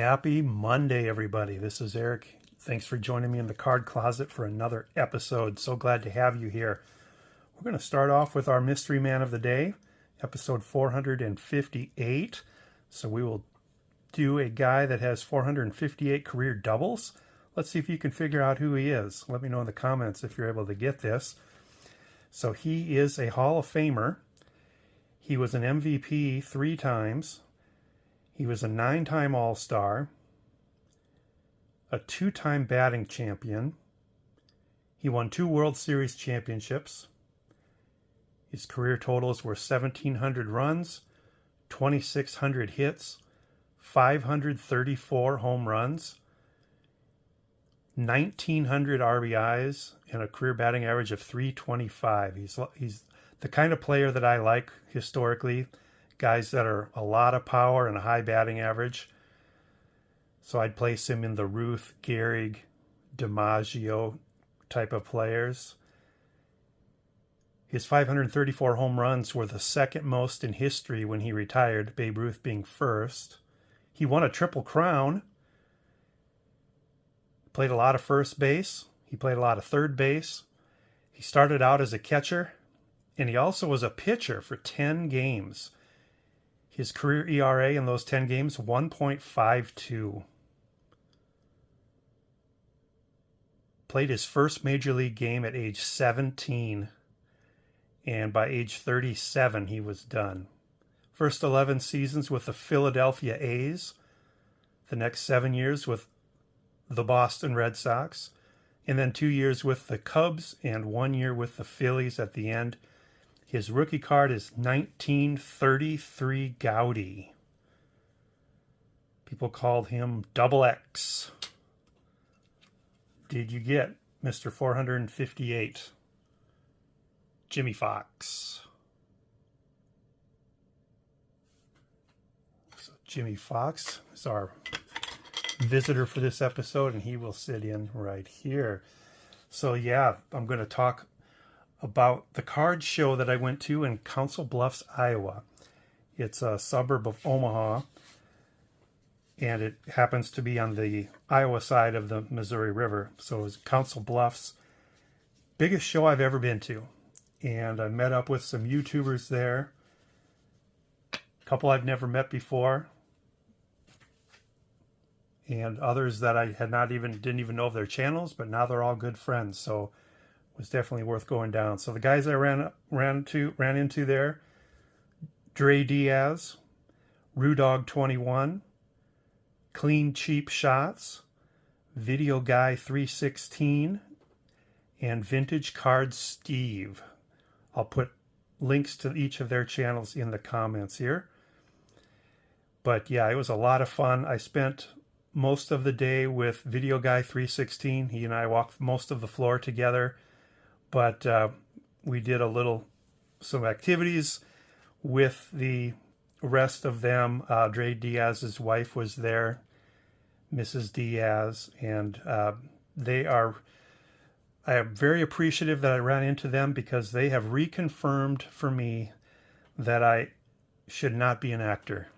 Happy Monday, everybody. This is Eric. Thanks for joining me in the card closet for another episode. So glad to have you here. We're going to start off with our mystery man of the day, episode 458. So we will do a guy that has 458 career doubles. Let's see if you can figure out who he is. Let me know in the comments if you're able to get this. So he is a Hall of Famer. He was an MVP 3 times. He was a 9-time All-Star, a 2-time batting champion. He won 2 World Series championships. His career totals were 1,700 runs, 2,600 hits, 534 home runs, 1,900 RBIs, and a career batting average of .325. He's the kind of player that I like historically. Guys that are a lot of power and a high batting average. So I'd place him in the Ruth, Gehrig, DiMaggio type of players. His 534 home runs were the second most in history when he retired, Babe Ruth being first. He won a Triple Crown. Played a lot of first base. He played a lot of third base. He started out as a catcher, and he also was a pitcher for 10 games. His career ERA in those 10 games, 1.52. Played his first major league game at age 17. And by age 37, he was done. First 11 seasons with the Philadelphia A's. The next 7 years with the Boston Red Sox. And then 2 years with the Cubs and 1 year with the Phillies at the end. His rookie card is 1933 Gowdy. People called him Double X. Did you get Mr. 458? Jimmy Fox. So Jimmy Fox is our visitor for this episode, and he will sit in right here. So yeah, I'm going to talk about the card show that I went to in Council Bluffs, Iowa. It's a suburb of Omaha, and it happens to be on the Iowa side of the Missouri River. So it was Council Bluffs. Biggest show I've ever been to. And I met up with some YouTubers there. A couple I've never met before. And others that I didn't even know of their channels, but now they're all good friends. So was definitely worth going down. So the guys I ran into there, Dre Diaz, Rudog 21, Clean Cheap Shots, Video Guy 316, and Vintage Card Steve. I'll put links to each of their channels in the comments here. But yeah, it was a lot of fun. I spent most of the day with Video Guy 316. He and I walked most of the floor together. But we did some activities with the rest of them. Dre Diaz's wife was there, Mrs. Diaz, and I am very appreciative that I ran into them because they have reconfirmed for me that I should not be an actor.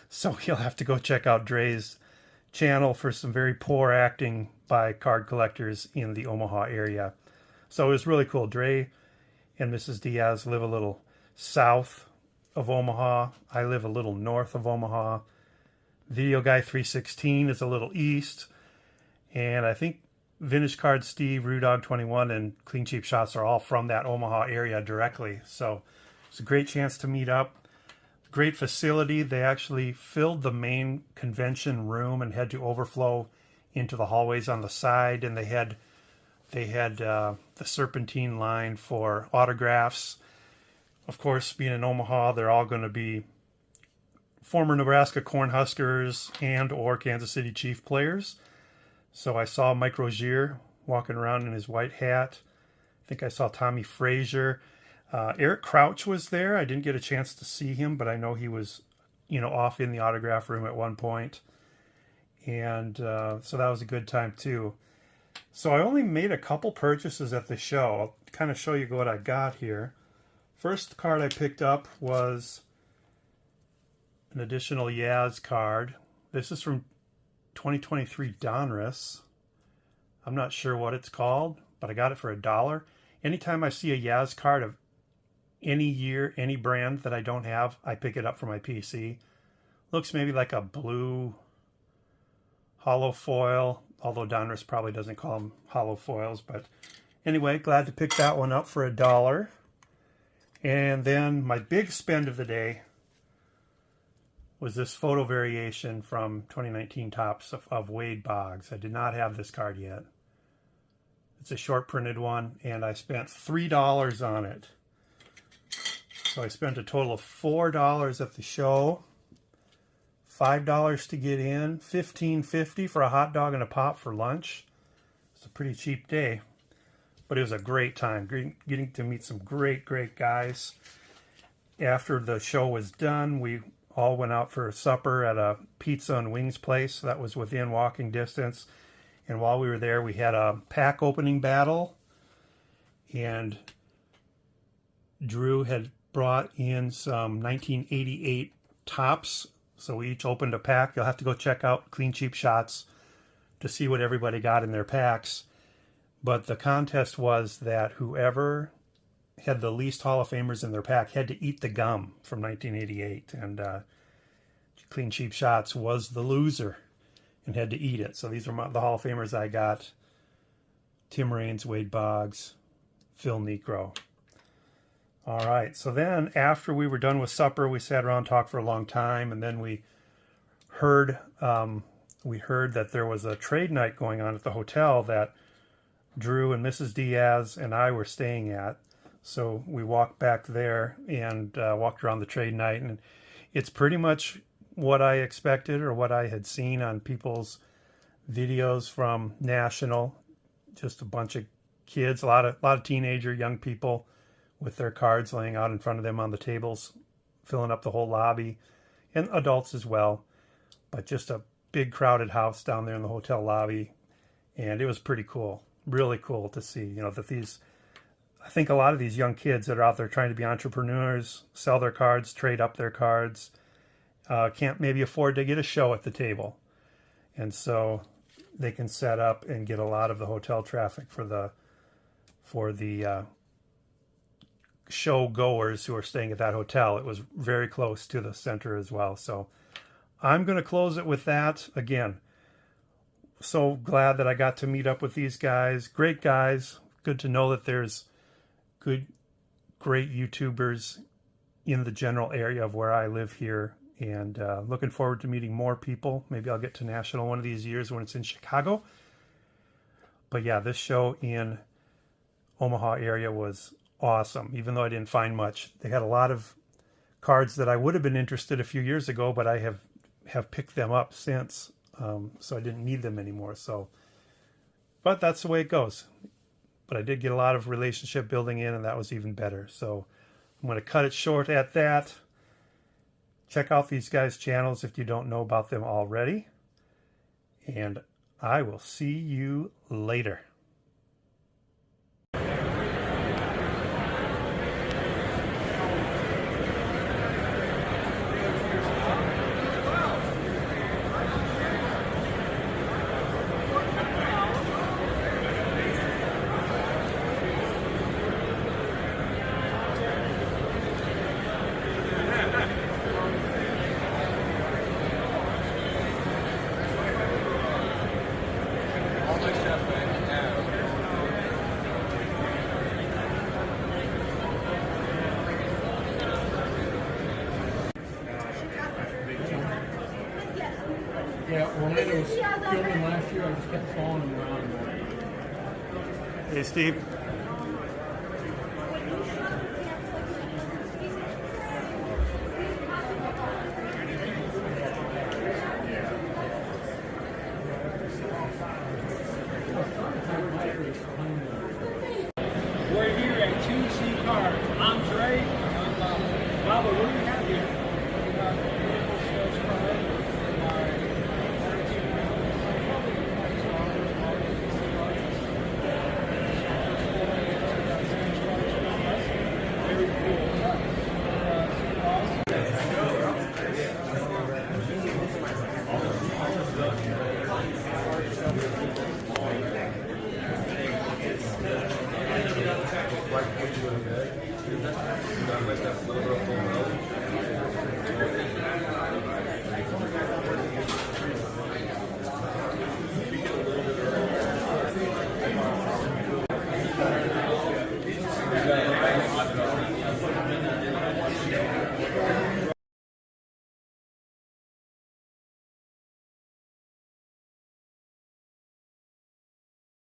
So you'll have to go check out Dre's channel for some very poor acting by card collectors in the Omaha area. So it was really cool. Dre and Mrs. Diaz live a little south of Omaha. I live a little north of Omaha. Video Guy 316 is a little east. And I think Vintage Card Steve, Rudog 21, and Clean Cheap Shots are all from that Omaha area directly. So it's a great chance to meet up. Great facility. They actually filled the main convention room and had to overflow into the hallways on the side, and they had the serpentine line for autographs. Of course, being in Omaha, they're all going to be former Nebraska Cornhuskers and or Kansas City Chief players. So I saw Mike Rozier walking around in his white hat. I think I saw Tommy Frazier. Eric Crouch was there. I didn't get a chance to see him, but I know he was, off in the autograph room at one point. And so that was a good time too. So I only made a couple purchases at the show. I'll kind of show you what I got here. First card I picked up was an additional Yaz card. This is from 2023 Donruss. I'm not sure what it's called, but I got it for $1. Anytime I see a Yaz card of any year, any brand that I don't have, I pick it up for my PC. Looks maybe like a blue hollow foil, although Donruss probably doesn't call them hollow foils. But anyway, glad to pick that one up for $1. And then my big spend of the day was this photo variation from 2019 Topps of Wade Boggs. I did not have this card yet. It's a short printed one, and I spent $3 on it. So I spent a total of $4 at the show, $5 to get in, $15.50 for a hot dog and a pop for lunch. It's a pretty cheap day, but it was a great time, getting to meet some great guys. After the show was done, we all went out for supper at a pizza and wings place that was within walking distance. And while we were there, we had a pack opening battle, and Drew had brought in some 1988 Topps. So we each opened a pack. You'll have to go check out Clean Cheap Shots to see what everybody got in their packs. But the contest was that whoever had the least Hall of Famers in their pack had to eat the gum from 1988. And Clean Cheap Shots was the loser and had to eat it. So these are the Hall of Famers I got. Tim Raines, Wade Boggs, Phil Necro. All right, so then after we were done with supper, we sat around and talked for a long time, and then we heard that there was a trade night going on at the hotel that Drew and Mrs. Diaz and I were staying at. So we walked back there and walked around the trade night, and it's pretty much what I expected or what I had seen on people's videos from National. Just a bunch of kids, a lot of teenager, young people with their cards laying out in front of them on the tables, filling up the whole lobby, and adults as well. But just a big crowded house down there in the hotel lobby, and it was pretty cool, really cool to see. You know, that I think a lot of these young kids that are out there trying to be entrepreneurs, sell their cards, trade up their cards, can't maybe afford to get a show at the table, and so they can set up and get a lot of the hotel traffic for the show goers who are staying at that hotel. It was very close to the center as well. So I'm going to close it with that. Again, so glad that I got to meet up with these guys. Great guys. Good to know that there's great YouTubers in the general area of where I live here. And looking forward to meeting more people. Maybe I'll get to National one of these years when it's in Chicago. But yeah, this show in Omaha area was awesome, even though I didn't find much. They had a lot of cards that I would have been interested a few years ago, but I have picked them up since, so I didn't need them anymore. But that's the way it goes. But I did get a lot of relationship building in, and that was even better. So I'm going to cut it short at that. Check out these guys' channels if you don't know about them already. And I will see you later. Yeah, Orlando was filming last year. I just kept following him around. Hey, Steve. We're here at 2C Cards. I'm Trey. I'm Baba. Baba, what do you have?